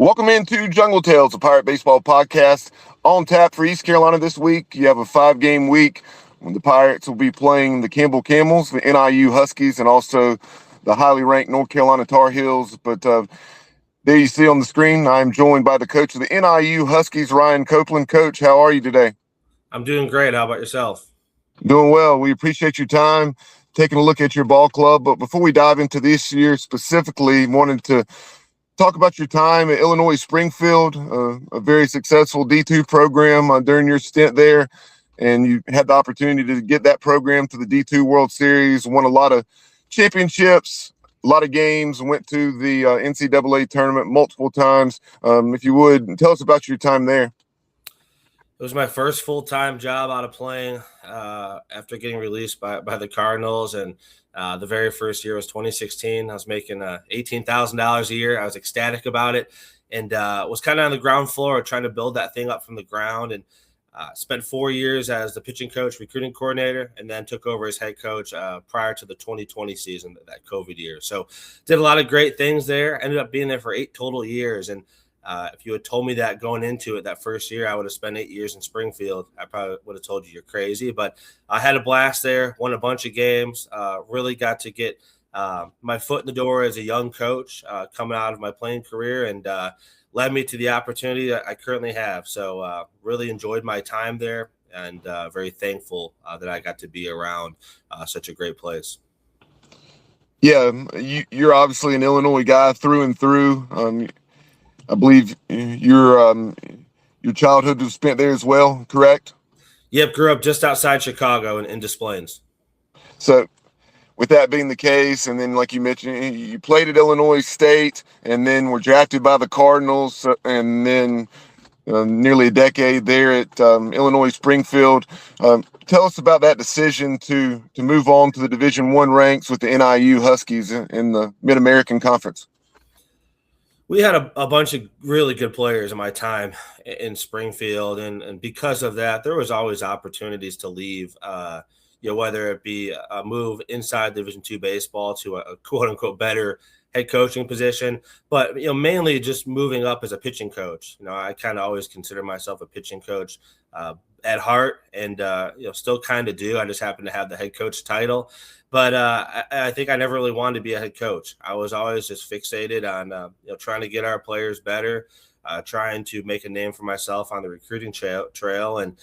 Welcome into Jungle Tales, a Pirate Baseball podcast on tap for East Carolina this week. You have a 5-game week when the Pirates will be playing the Campbell Camels, the NIU Huskies, and also the highly ranked North Carolina Tar Heels. But there you see on the screen, I'm joined by the coach of the NIU Huskies, Ryan Copeland. Coach, how are you today? I'm doing great. How about yourself? Doing well. We appreciate your time, taking a look at your ball club. But before we dive into this year specifically, wanted to talk about your time at Illinois Springfield, a very successful D2 program during your stint there. And you had the opportunity to get that program to the D2 World Series, won a lot of championships, a lot of games, went to the NCAA tournament multiple times. If you would, tell us about your time there. It was my first full-time job out of playing after getting released by the Cardinals. And the very first year was 2016. I was making $18,000 a year. I was ecstatic about it and was kind of on the ground floor trying to build that thing up from the ground. And spent 4 years as the pitching coach, recruiting coordinator, and then took over as head coach prior to the 2020 season, that COVID year. So did a lot of great things there. Ended up being there for 8 total years. And if you had told me that going into it that first year, I would have spent 8 years in Springfield. I probably would have told you you're crazy, but I had a blast there, won a bunch of games, really got to get my foot in the door as a young coach coming out of my playing career, and led me to the opportunity that I currently have. So really enjoyed my time there, and very thankful that I got to be around such a great place. Yeah, you're obviously an Illinois guy through and through. I believe your childhood was spent there as well, correct? Yep, grew up just outside Chicago in Des Plaines. So with that being the case, and then like you mentioned, you played at Illinois State and then were drafted by the Cardinals, and then nearly a decade there at Illinois Springfield. Tell us about that decision to move on to the Division I ranks with the NIU Huskies in the Mid-American Conference. We had a bunch of really good players in my time in Springfield, and because of that, there was always opportunities to leave, whether it be a move inside Division II baseball to a quote-unquote better head coaching position, but mainly just moving up as a pitching coach. I kind of always consider myself a pitching coach at heart, and still kind of do. I just happen to have the head coach title. But I think I never really wanted to be a head coach. I was always just fixated on trying to get our players better, trying to make a name for myself on the recruiting trail. And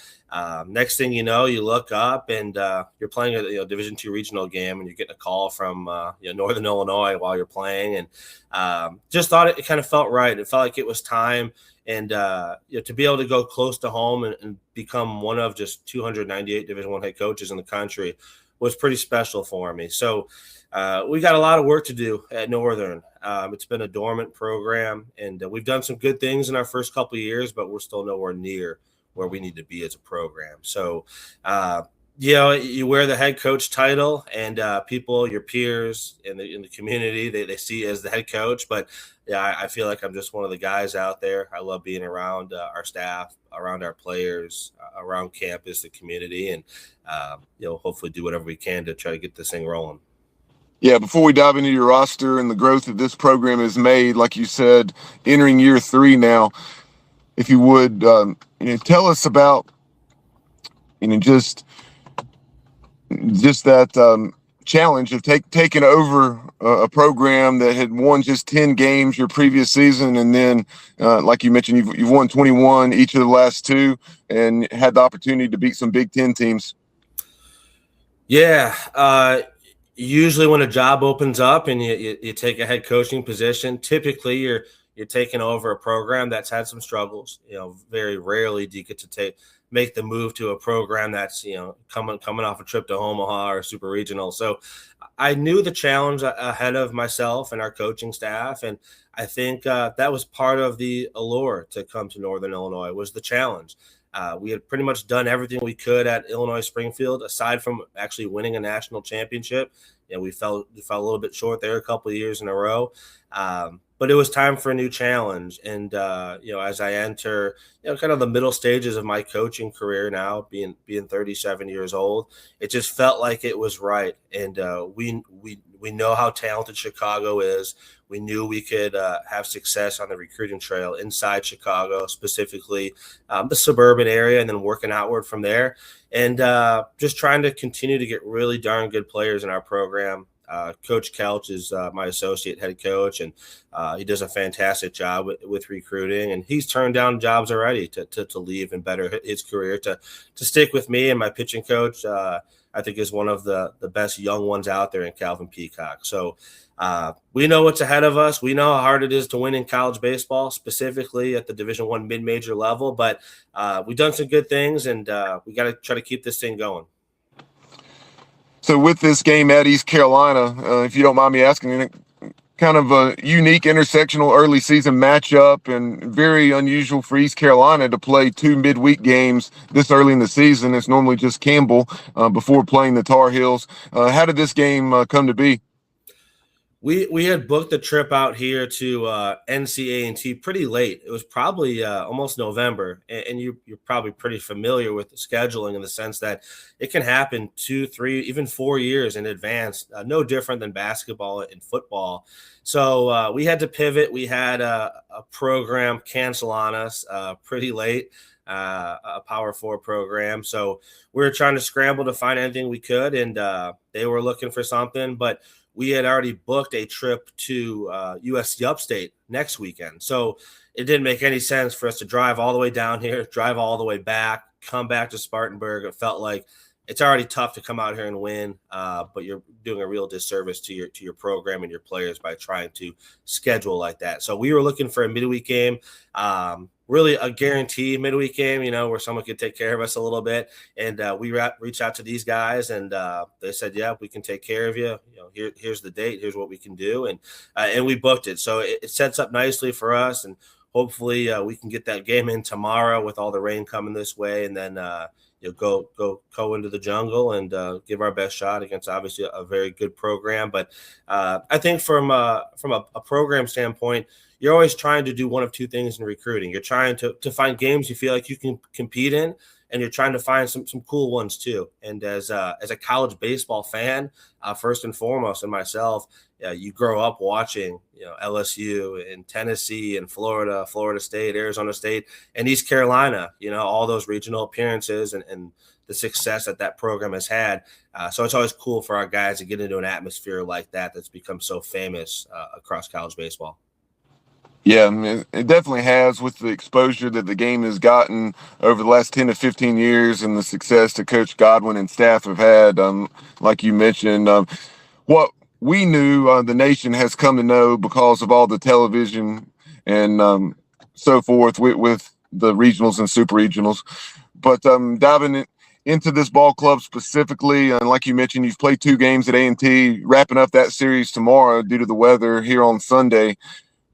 next thing you know, you look up and you're playing a Division II regional game, and you're getting a call from Northern Illinois while you're playing, and just thought it kind of felt right. It felt like it was time. And to be able to go close to home and become one of just 298 Division I head coaches in the country was pretty special for me. So we got a lot of work to do at Northern. It's been a dormant program, and we've done some good things in our first couple of years, but we're still nowhere near where we need to be as a program. So, you wear the head coach title, and people, your peers in the community, they see you as the head coach. But yeah, I feel like I'm just one of the guys out there. I love being around our staff, around our players, around campus, the community, and hopefully do whatever we can to try to get this thing rolling. Yeah, before we dive into your roster and the growth that this program has made, like you said, entering year 3 now, if you would, tell us about, just that challenge of taking over a program that had won just 10 games your previous season, and then, like you mentioned, you've won 21 each of the last 2, and had the opportunity to beat some Big Ten teams. Yeah, usually when a job opens up and you take a head coaching position, typically you're taking over a program that's had some struggles. Very rarely do you get to make the move to a program that's coming off a trip to Omaha or Super Regional. So I knew the challenge ahead of myself and our coaching staff, and I think that was part of the allure to come to Northern Illinois, was the challenge. We had pretty much done everything we could at Illinois Springfield, aside from actually winning a national championship. We fell a little bit short there a couple of years in a row. but it was time for a new challenge. And as I enter kind of the middle stages of my coaching career now, being 37 years old, it just felt like it was right. And we know how talented Chicago is. We knew we could have success on the recruiting trail inside Chicago, specifically the suburban area, and then working outward from there. And just trying to continue to get really darn good players in our program. Coach Kelch is my associate head coach, and he does a fantastic job with recruiting. And he's turned down jobs already to leave and better his career. To stick with me, and my pitching coach, I think, is one of the best young ones out there in Calvin Peacock. So we know what's ahead of us. We know how hard it is to win in college baseball, specifically at the Division I mid-major level. But we've done some good things, and we got to try to keep this thing going. So with this game at East Carolina, if you don't mind me asking, kind of a unique intersectional early season matchup, and very unusual for East Carolina to play two midweek games this early in the season. It's normally just Campbell before playing the Tar Heels. How did this game come to be? We had booked the trip out here to NCA&T pretty late. It was probably almost November, and you're probably pretty familiar with the scheduling in the sense that it can happen 2, 3, even 4 years in advance. No different than basketball and football. So we had to pivot. We had a program cancel on us pretty late. A Power 4 program. So we were trying to scramble to find anything we could, and they were looking for something, but we had already booked a trip to USC Upstate next weekend. So it didn't make any sense for us to drive all the way down here, drive all the way back, come back to Spartanburg. It felt like it's already tough to come out here and win, but you're doing a real disservice to your program and your players by trying to schedule like that. So we were looking for a midweek game, really a guarantee midweek game, where someone could take care of us a little bit. And we reached out to these guys, and they said, yeah, we can take care of you. Here's the date. Here's what we can do. And we booked it. So it sets up nicely for us. And hopefully we can get that game in tomorrow with all the rain coming this way. And then go into the jungle and give our best shot against obviously a very good program. But I think from a program standpoint, you're always trying to do one of two things in recruiting. You're trying to find games you feel like you can compete in, and you're trying to find some cool ones too. And as a college baseball fan, first and foremost, and myself, you grow up watching LSU and Tennessee and Florida State, Arizona State, and East Carolina. All those regional appearances and the success that program has had. So it's always cool for our guys to get into an atmosphere like that that's become so famous across college baseball. Yeah, it definitely has, with the exposure that the game has gotten over the last 10 to 15 years and the success that Coach Godwin and staff have had. Like you mentioned, what we knew the nation has come to know because of all the television and so forth with the regionals and super regionals. But diving into this ball club specifically, and like you mentioned, you've played 2 games at A&T, wrapping up that series tomorrow due to the weather here on Sunday.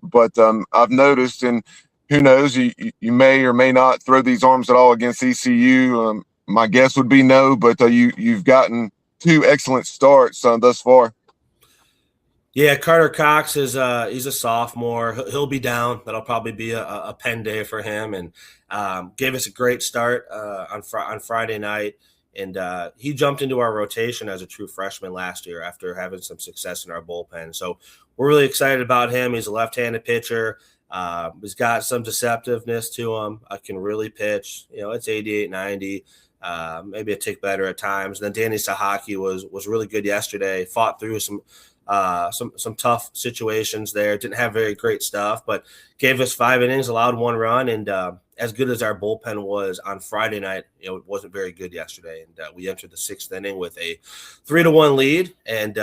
But I've noticed, and who knows, you may or may not throw these arms at all against ECU. My guess would be no, but you've gotten 2 excellent starts thus far. Yeah, Carter Cox he's a sophomore. He'll be down. That'll probably be a pen day for him, and gave us a great start on Friday night. And he jumped into our rotation as a true freshman last year after having some success in our bullpen. So we're really excited about him. He's a left-handed pitcher. He's got some deceptiveness to him. I can really pitch. It's 88, 90. Maybe a tick better at times. And then Danny Sahaki was really good yesterday. Fought through some tough situations there. Didn't have very great stuff, but gave us 5 innings, allowed 1 run, and as good as our bullpen was on Friday night, it wasn't very good yesterday. And we entered the 6th inning with a 3-1 lead. And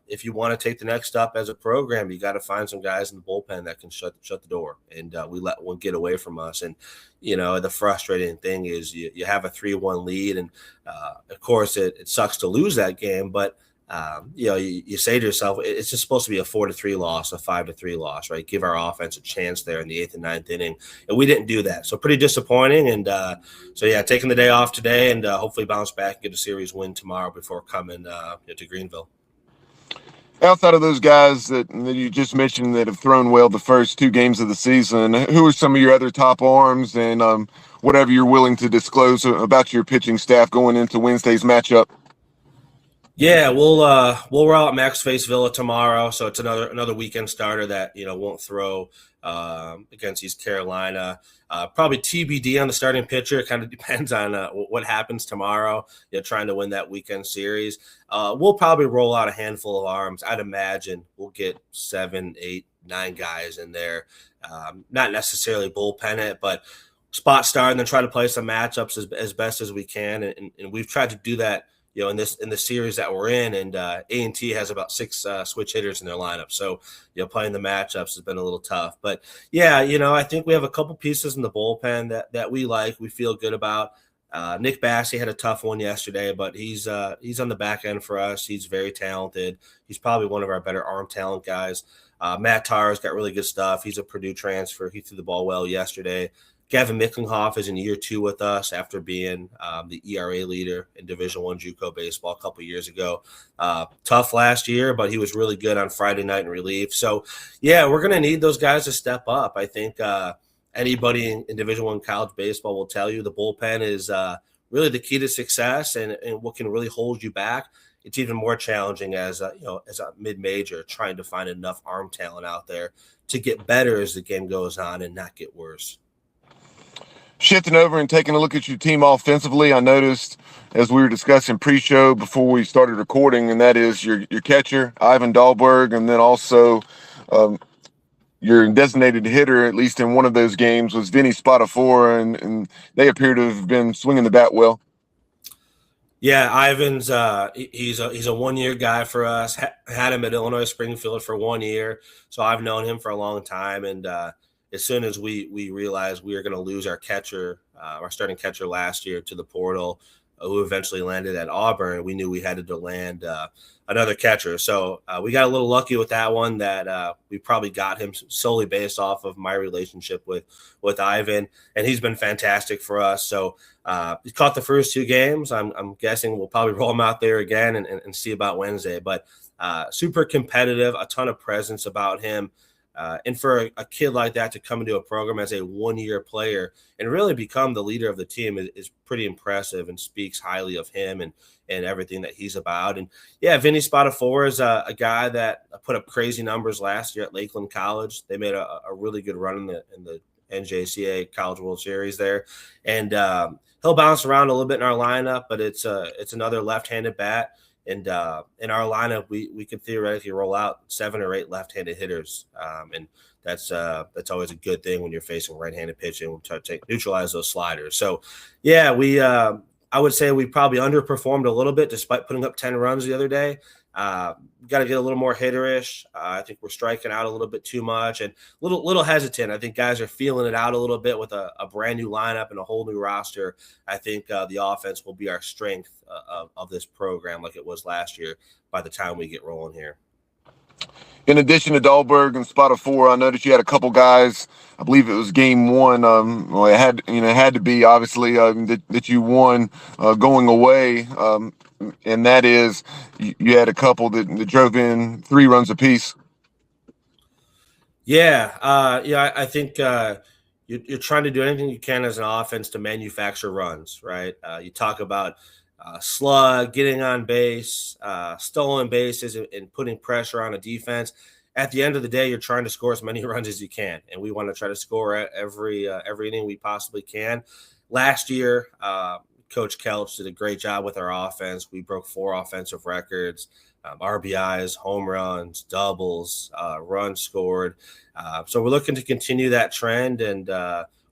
if you want to take the next step as a program, you got to find some guys in the bullpen that can shut the door. And we let one get away from us. And the frustrating thing is you have a 3-1 lead, and of course it sucks to lose that game, but you say to yourself, it's just supposed to be a 4-3 loss, a 5-3 loss, right? Give our offense a chance there in the 8th and 9th inning. And we didn't do that. So pretty disappointing. And taking the day off today and hopefully bounce back and get a series win tomorrow before coming to Greenville. Outside of those guys that you just mentioned that have thrown well the first two games of the season, who are some of your other top arms, and whatever you're willing to disclose about your pitching staff going into Wednesday's matchup? Yeah, we'll roll out Max Face Villa tomorrow, so it's another weekend starter that won't throw against East Carolina. Probably TBD on the starting pitcher. It kind of depends on what happens tomorrow. Trying to win that weekend series. We'll probably roll out a handful of arms. I'd imagine we'll get 7, 8, 9 guys in there. Not necessarily bullpen it, but spot start and then try to play some matchups as best as we can. And we've tried to do that in the series that we're in, and A&T has about 6 switch hitters in their lineup. So, playing the matchups has been a little tough. But yeah, I think we have a couple pieces in the bullpen that we like, we feel good about. Nick Bassey had a tough one yesterday, but he's on the back end for us. He's very talented. He's probably one of our better arm talent guys. Matt Tarr's got really good stuff. He's a Purdue transfer. He threw the ball well yesterday. Gavin Micklinghoff is in year 2 with us after being the ERA leader in Division I JUCO baseball a couple years ago. Tough last year, but he was really good on Friday night in relief. So, yeah, we're going to need those guys to step up. I think anybody in Division I college baseball will tell you the bullpen is really the key to success and what can really hold you back. It's even more challenging as a mid-major, trying to find enough arm talent out there to get better as the game goes on and not get worse. Shifting over and taking a look at your team offensively, I noticed as we were discussing pre-show before we started recording, and that is your catcher, Ivan Dahlberg, and then also your designated hitter, at least in one of those games, was Vinny Spadafora, and they appear to have been swinging the bat well. Yeah, Ivan's he's a 1-year guy for us. Had him at Illinois Springfield for 1 year, so I've known him for a long time, and as soon as we realized we were going to lose our catcher, our starting catcher last year to the portal, who eventually landed at Auburn, we knew we had to land another catcher. So we got a little lucky with that one that we probably got him solely based off of my relationship with Ivan, and he's been fantastic for us. So he caught the first 2 games. I'm guessing we'll probably roll him out there again and see about Wednesday. But super competitive, a ton of presence about him. And for a kid like that to come into a program as a 1-year player and really become the leader of the team is pretty impressive and speaks highly of him and everything that he's about. And yeah, Vinny Spadafora is a guy that put up crazy numbers last year at Lakeland College. They made a really good run in the NJCAA College World Series there, and he'll bounce around a little bit in our lineup, but it's another left-handed bat. And in our lineup, we could theoretically roll out 7 or 8 left-handed hitters, and that's always a good thing when you're facing right-handed pitching. We'll try to neutralize those sliders. So, yeah, I would say we probably underperformed a little bit despite putting up 10 runs the other day. Got to get a little more hitterish. I think we're striking out a little bit too much and little hesitant. I think guys are feeling it out a little bit with a brand new lineup and a whole new roster. I think the offense will be our strength of this program like it was last year by the time we get rolling here. In addition to Dahlberg and Spadafora, I noticed you had a couple guys. I believe it was game 1. Well, it had to be obviously that you won going away, and that is you had a couple that drove in 3 runs apiece. Yeah, I think you're trying to do anything you can as an offense to manufacture runs, right? You talk about slug, getting on base, stolen bases, and putting pressure on a defense. At the end of the day, you're trying to score as many runs as you can, and we want to try to score every inning we possibly can. Last year, Coach Kelch did a great job with our offense. We broke 4 offensive records, RBIs, home runs, doubles, runs scored. So we're looking to continue that trend, and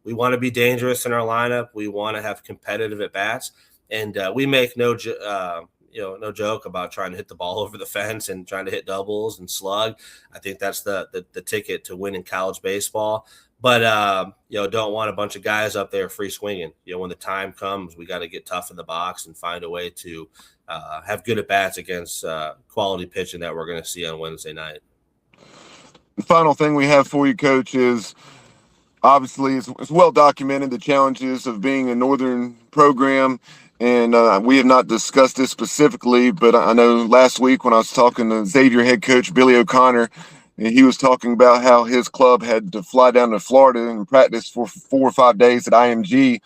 we want to be dangerous in our lineup. We want to have competitive at-bats. And we make no joke about trying to hit the ball over the fence and trying to hit doubles and slug. I think that's the ticket to winning college baseball. But don't want a bunch of guys up there free swinging. When the time comes, we got to get tough in the box and find a way to have good at bats against quality pitching that we're going to see on Wednesday night. The final thing we have for you, Coach, is obviously it's well documented the challenges of being a northern program. And we have not discussed this specifically, but I know last week when I was talking to Xavier head coach Billy O'Connor, and he was talking about how his club had to fly down to Florida and practice for 4 or 5 days at IMG.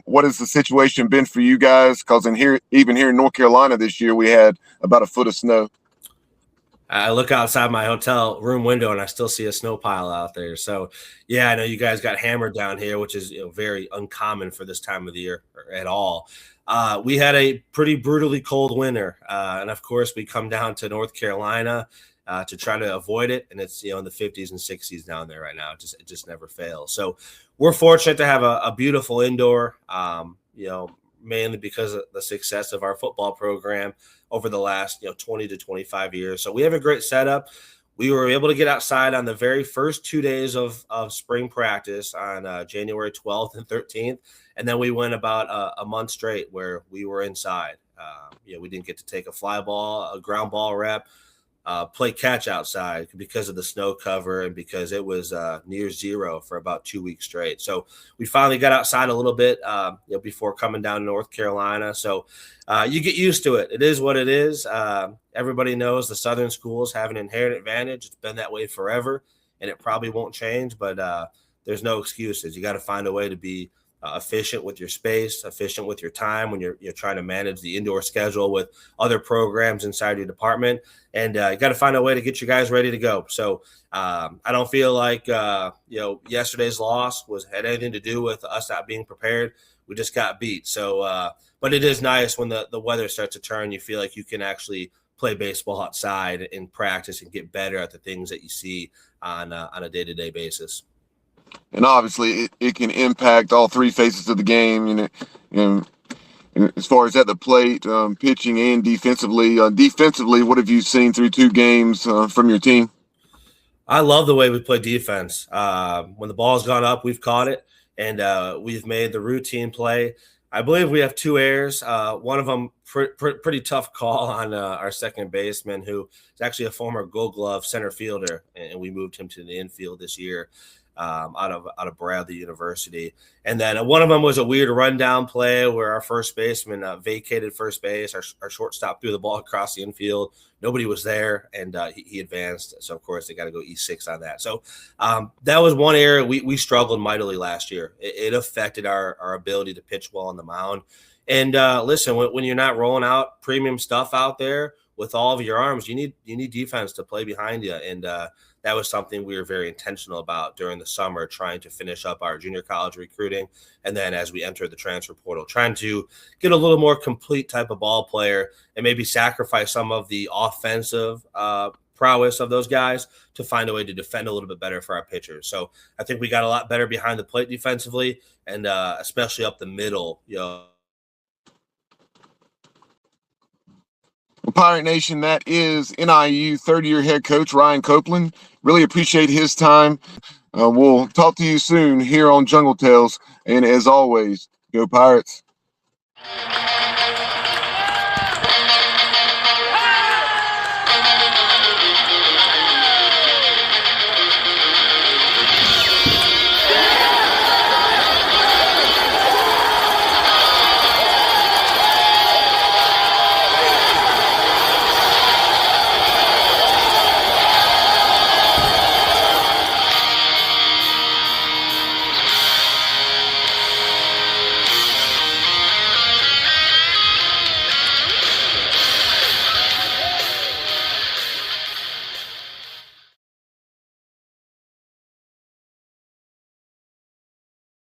What has the situation been for you guys? Because even here in North Carolina this year, we had about a foot of snow. I look outside my hotel room window and I still see a snow pile out there. So, yeah, I know you guys got hammered down here, which is very uncommon for this time of the year at all. We had a pretty brutally cold winter, and of course, we come down to North Carolina to try to avoid it, and it's in the 50s and 60s down there right now. It just never fails. So, we're fortunate to have a beautiful indoor. Mainly because of the success of our football program over the last 20 to 25 years. So we have a great setup. We were able to get outside on the very first 2 days of spring practice on January 12th and 13th. And then we went about a month straight where we were inside. We didn't get to take a fly ball, a ground ball rep, play catch outside because of the snow cover and because it was near zero for about 2 weeks straight. So we finally got outside a little bit before coming down to North Carolina. So you get used to it. It is what it is. Everybody knows the Southern schools have an inherent advantage. It's been that way forever, and it probably won't change, but there's no excuses. You got to find a way to be efficient with your space, efficient with your time when you're trying to manage the indoor schedule with other programs inside your department. And you got to find a way to get you guys ready to go. So I don't feel like, yesterday's loss had anything to do with us not being prepared. We just got beat. So, but it is nice when the weather starts to turn, you feel like you can actually play baseball outside and practice and get better at the things that you see on a day-to-day basis. And obviously, it can impact all three phases of the game. As far as at the plate, pitching and defensively. Defensively, what have you seen through 2 games from your team? I love the way we play defense. When the ball's gone up, we've caught it, and we've made the routine play. I believe we have 2 errors. One of them, pretty tough call on our second baseman, who is actually a former Gold Glove center fielder, and we moved him to the infield this year. Out of Bradley University. And then one of them was a weird rundown play where our first baseman vacated first base. Our shortstop threw the ball across the infield. Nobody was there, and he advanced. So, of course, they got to go E6 on that. So that was one area we struggled mightily last year. It affected our ability to pitch well on the mound. And listen, when you're not rolling out premium stuff out there with all of your arms, you need defense to play behind you. And that was something we were very intentional about during the summer, trying to finish up our junior college recruiting. And then as we enter the transfer portal, trying to get a little more complete type of ball player and maybe sacrifice some of the offensive prowess of those guys to find a way to defend a little bit better for our pitchers. So I think we got a lot better behind the plate defensively, and especially up the middle, Well, Pirate Nation, that is NIU third-year head coach Ryan Copeland. Really appreciate his time. We'll talk to you soon here on Jungle Tales. And as always, go Pirates.